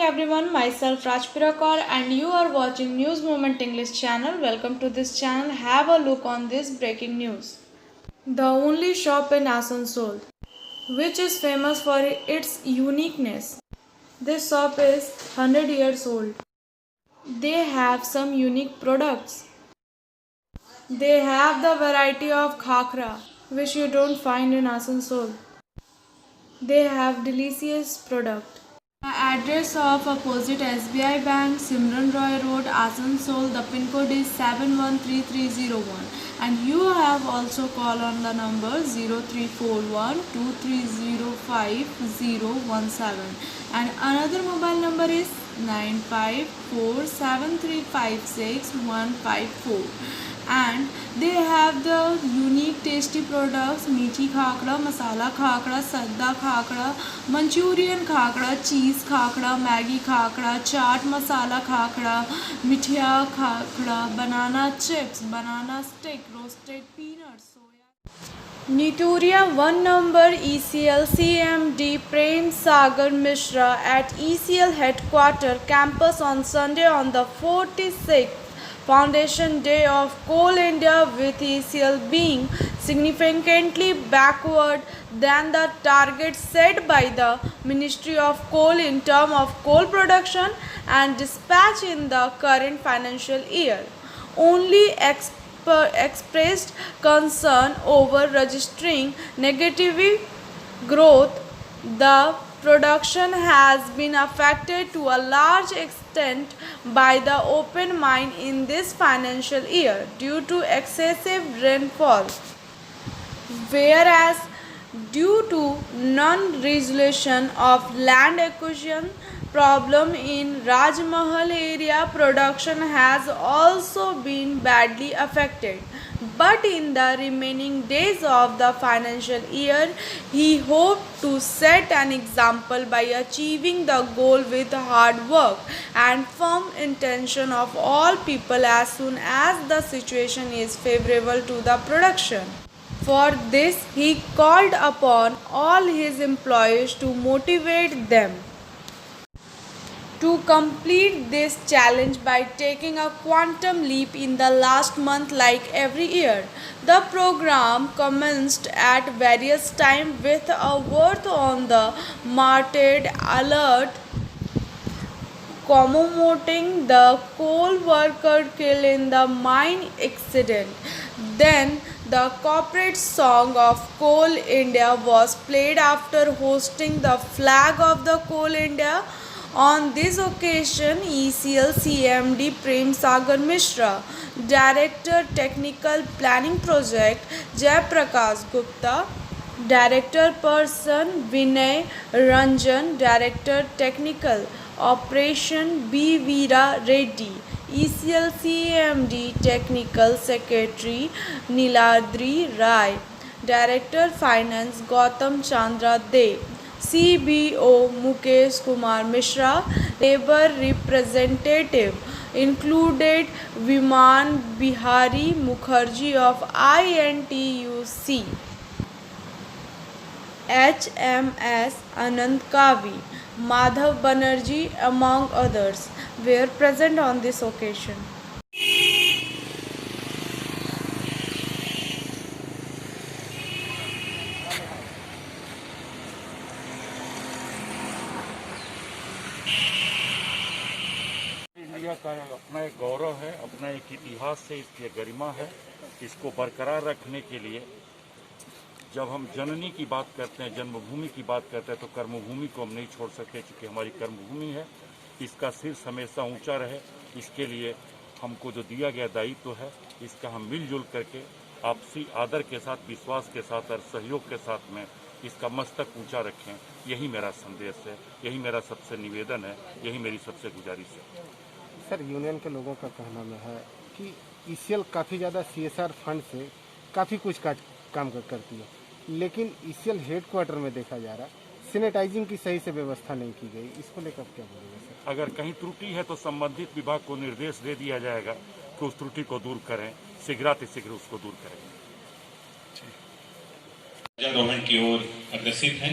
everyone, myself Rajpira Kaur and you are watching News Moment English channel. Welcome to this channel. Have a look on this breaking news. The only shop in Asansol, which is famous for its uniqueness. This shop is 100 years old. They have some unique products. They have the variety of khakra, which you don't find in Asansol. They have delicious product. The address of opposite SBI Bank, Simran Roy Road, Asansol. The pin code is 713301. And you have also call on the number 0341 2305 and another mobile number is 9547356154. And they have the unique tasty products: meethi khakra, masala khakra, sadda khakra, Manchurian khakra, cheese khakra, Maggi khakra, chaat masala khakra, mithia khakra, banana chips, banana stick, roasted peanuts, soya. Nituria 1 number ECL CMD Prem Sagar Mishra at ECL headquarter campus on Sunday on the 46th Foundation Day of Coal India, with ECL being significantly backward than the target set by the Ministry of Coal in terms of coal production and dispatch in the current financial year. Only expressed concern over registering negative growth. The production has been affected to a large extent by the open mine in this financial year due to excessive rainfall, whereas due to non-resolution of land acquisition problem in Rajmahal area, production has also been badly affected. But in the remaining days of the financial year, he hoped to set an example by achieving the goal with hard work and firm intention of all people as soon as the situation is favorable to the production. For this, he called upon all his employees to motivate them to complete this challenge by taking a quantum leap in the last month like every year. The program commenced at various times with a word on the Martyred alert commemorating the coal worker killed in the mine accident. Then the corporate song of Coal India was played after hosting the flag of the Coal India. On this occasion, ECL CMD Prem Sagar Mishra, Director Technical Planning Project Jaiprakash Gupta, Director Person Vinay Ranjan, Director Technical Operation B. Veera Reddy, ECL CMD Technical Secretary Niladri Rai, Director Finance Gautam Chandra De, CBO Mukesh Kumar Mishra, Labour Representative included Viman Bihari Mukherjee of INTUC, HMS Anand Kavi, Madhav Banerjee among others were present on this occasion. India का अपना एक गौरव है, अपना एक इतिहास है, इसकी गरिमा है। इसको बरकरार रखने के लिए जब हम जननी की बात करते हैं, जन्मभूमि की बात करते हैं, तो कर्मभूमि को हम नहीं छोड़ सकते, क्योंकि हमारी कर्मभूमि है। इसका शीर्ष हमेशा ऊंचा रहे, इसके लिए हमको जो दिया गया दायित्व है, इसका हम मिलजुल करके आपसी आदर के साथ, विश्वास के साथ और सहयोग के साथ में इसका मस्तक ऊंचा रखें। यही मेरा संदेश है, यही मेरा सबसे निवेदन है, यही मेरी सबसे गुजारिश है। सर, यूनियन के लोगों का कहना में है कि ईसीएल काफ़ी ज़्यादा CSR फंड से काफ़ी कुछ काम करती है, लेकिन ईसीएल हेडक्वार्टर में देखा जा रहा है सैनिटाइजिंग की सही से व्यवस्था नहीं की गई। इसको लेकर क्या बोलेंगे सर? अगर कहीं त्रुटि है तो संबंधित विभाग को निर्देश दे दिया जाएगा कि उस त्रुटि को दूर करें, शीघ्रातिशीघ्र उसको दूर करें। गवर्नमेंट की ओर अग्रसित है।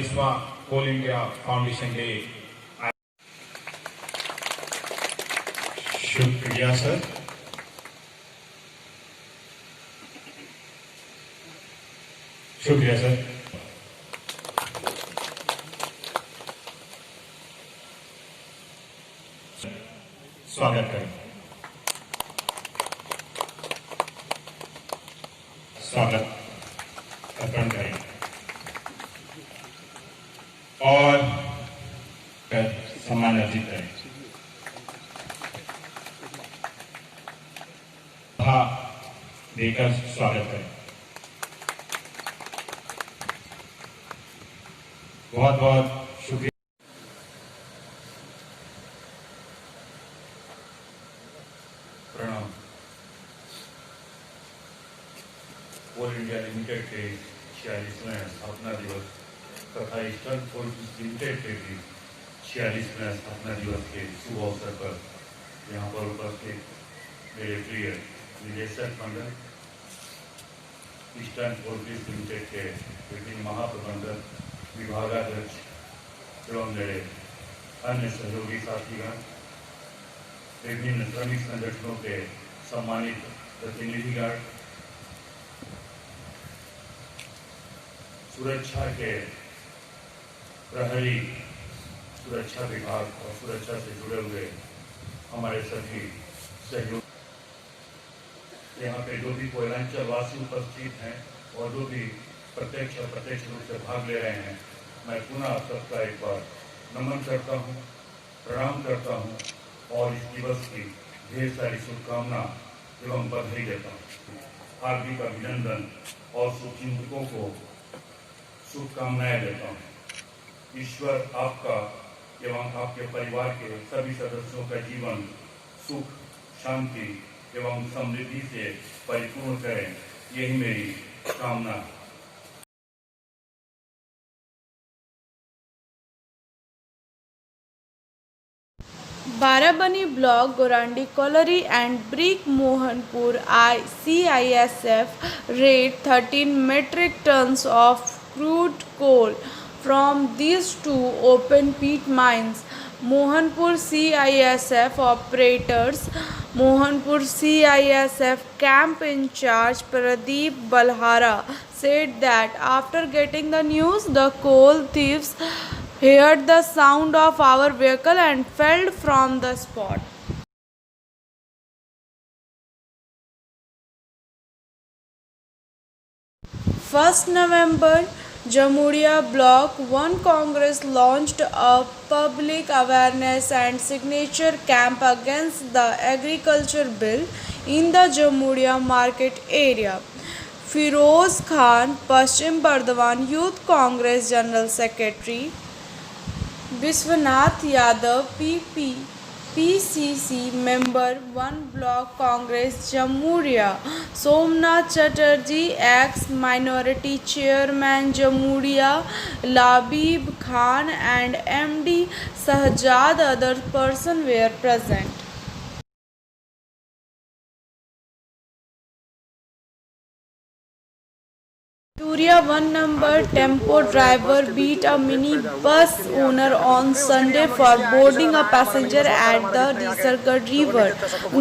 42वां कोल इंडिया फाउंडेशन डे। शुक्रिया सर। शुक्रिया सर। स्वागत करें। स्वागत अर्पण करें और सम्मान अर्जित करें। देकर स्वागत करें। बहुत बहुत शुक्रिया। प्रणाम। कोल इंडिया लिमिटेड के 46वें स्थापना दिवस तथा ईस्टर्न फोर्सेस लिमिटेड के भी 46वें स्थापना दिवस के शुभ अवसर पर यहाँ पर उपस्थित मेरे प्रिय निदेशक मंडल, ईस्टर्न फोर्सेस लिमिटेड के विभिन्न महाप्रबंधक, विभागाध्यक्ष एवं मेरे अन्य सहयोगी साथीगण, विभिन्न श्रमिक संगठनों के सम्मानित प्रतिनिधिगण, सुरक्षा के प्रहरी, सुरक्षा विभाग और सुरक्षा से जुड़े हुए हमारे सभी सहयोग, यहाँ पे जो भी कोयलांचल वासी उपस्थित हैं और जो भी प्रत्यक्ष और अप्रत्यक्ष रूप से भाग ले रहे हैं, मैं पुनः आप सबका एक बार नमन करता हूँ, प्रणाम करता हूँ और इस दिवस की ढेर सारी शुभकामना एवं बधाई देता हूँ। हार्दिक अभिनंदन और शुभचिंतकों को शुभकामनाएं देता हूँ। ईश्वर आपका एवं आपके परिवार के सभी सदस्यों का जीवन सुख, शांति एवं समृद्धि से परिपूर्ण करें, यही मेरी कामना। Barabani block Gorandi colliery and brick Mohanpur CISF raid 13 metric tons of crude coal from these two open pit mines. Mohanpur CISF operators, Mohanpur CISF camp in charge Pradeep Balhara said that after getting the news, the coal thieves heard the sound of our vehicle and fled from the spot. First November, Jamuria Block 1 Congress launched a public awareness and signature camp against the agriculture bill in the Jamuria market area. Firoz Khan, Paschim Bardhaman Youth Congress General Secretary, Vishwanath Yadav, PCC Member 1 Block Congress Jamuria, Somnath Chatterjee, ex-Minority Chairman Jamuria, Labib Khan and MD Sahjad other persons were present. Turia 1 number tempo driver beat a mini bus owner on Sunday for boarding a passenger at the Risargarh River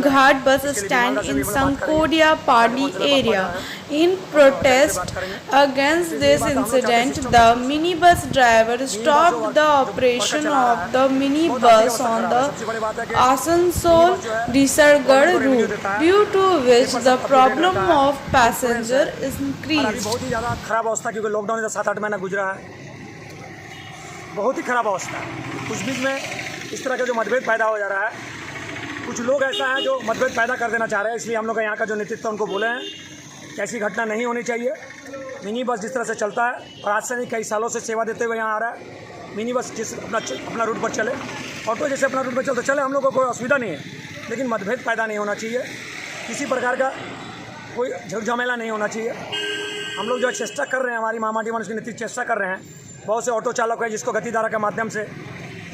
Ghat bus stand in Sankodia Pali area. In protest against this incident, the minibus driver stopped the operation of the minibus on the Asansol Risargarh route, due to which the problem of passenger is increased. बहुत ही ज़्यादा खराब अवस्था, क्योंकि lockdown का 7-8 महीना गुजरा है, बहुत ही खराब अवस्था है। कुछ बीच में इस तरह का जो मतभेद पैदा हो जा रहा है, कुछ लोग ऐसा है जो मतभेद पैदा कर देना चाह रहे हैं, इसलिए हम लोग यहाँ का जो नेतृत्व उनको बोले हैं कि ऐसी घटना नहीं होनी चाहिए। मिनी बस जिस तरह से चलता है और आज से नहीं कई सालों से सेवा देते हुए यहाँ आ रहा है, मिनी बस जिस अपना रूट पर चले, ऑटो जैसे अपना रूट पर चलते चले, हम लोग को कोई असुविधा नहीं है, लेकिन मतभेद पैदा नहीं होना चाहिए, किसी प्रकार का कोई झमेला नहीं होना चाहिए। हम लोग जो चेष्टा कर रहे हैं, हमारी महामाटी मन उसकी नेतृत्व चेष्टा कर रहे हैं, बहुत से ऑटो चालक हैं जिसको गतिधारा के माध्यम से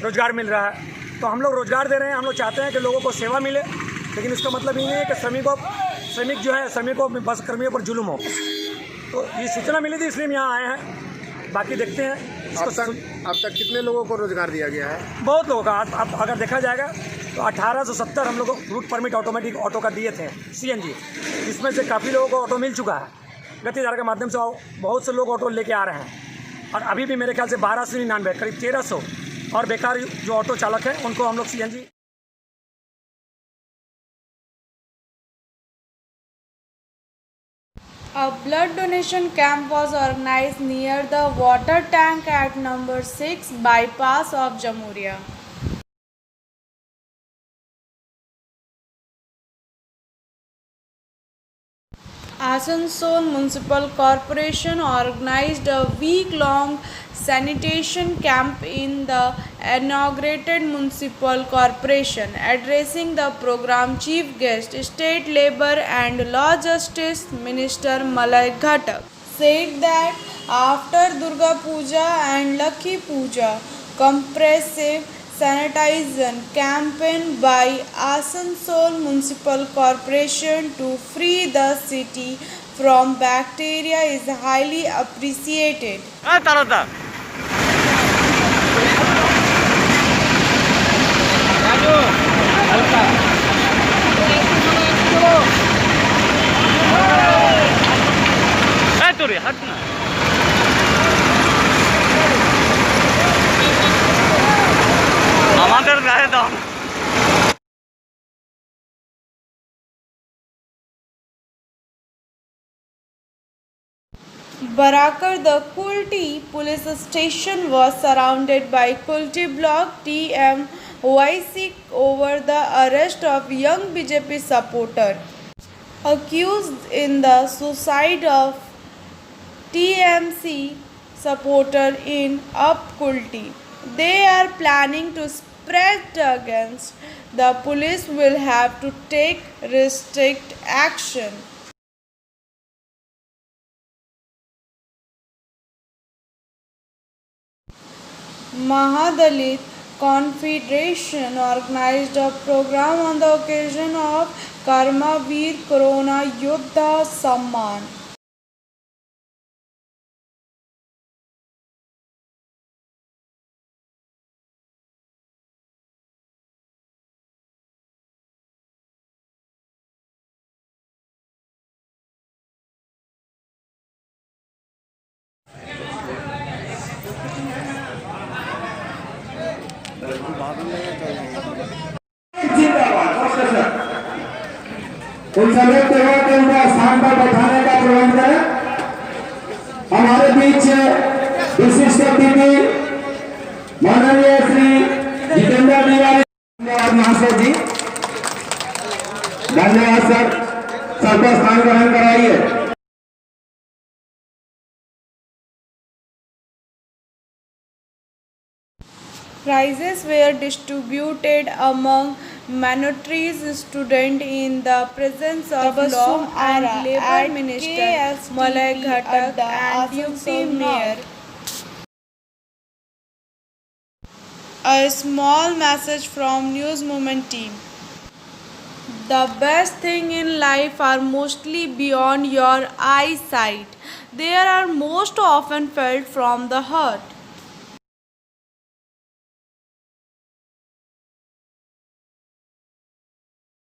रोज़गार मिल रहा है, तो हम लोग रोज़गार दे रहे हैं। हम लोग चाहते हैं कि लोगों को सेवा मिले, लेकिन इसका मतलब ये नहीं है कि श्रमिकों में बस कर्मियों पर जुल्म हो। तो ये सूचना मिली थी, इसलिए हम यहाँ आए हैं। बाकी देखते हैं अब तक कितने लोगों को रोजगार दिया गया है? बहुत लोगों का अब अगर देखा जाएगा तो 1870 हम लोग को रूट परमिट ऑटोमेटिक ऑटो का दिए थे CNG, इसमें से काफ़ी लोगों को ऑटो मिल चुका है। गति धारा के माध्यम से बहुत से लोग ऑटो लेके आ रहे हैं और अभी भी मेरे ख्याल से 1299 करीब 1300 और बेकार जो ऑटो चालक है उनको हम लोग CNG। A blood donation camp was organized near the water tank at number 6 bypass of Jamhuria. Asansol Municipal Corporation organized a week-long sanitation camp in the inaugurated municipal corporation. Addressing the program, chief guest, State Labour and Law Justice Minister Malay Ghatak said that after Durga Puja and Lakhi Puja, comprehensive sanitation campaign by Asansol Municipal Corporation to free the city from bacteria is highly appreciated. Barakar, the Kulti police station was surrounded by Kulti block TMYC over the arrest of young BJP supporter accused in the suicide of TMC supporter in Up Kulti. They are planning to spread against the police will have to take strict action. Mahadalit Confederation organized a program on the occasion of Karmavir Corona Yodha Samman. उन सभी लोगों को उनका स्थान पर बैठाने का प्रबंध करें। हमारे बीच विशिष्ट अतिथि माननीय श्री जितेंद्र तिवारी, धन्यवाद महाशय जी, धन्यवाद सर, सबका स्थान ग्रहण कराइए। Prizes were distributed among minorities students in the presence of Law and Labour Minister Malay Ghatak and UP Mayor. A small message from News Movement team. The best thing in life are mostly beyond your eyesight. They are most often felt from the heart.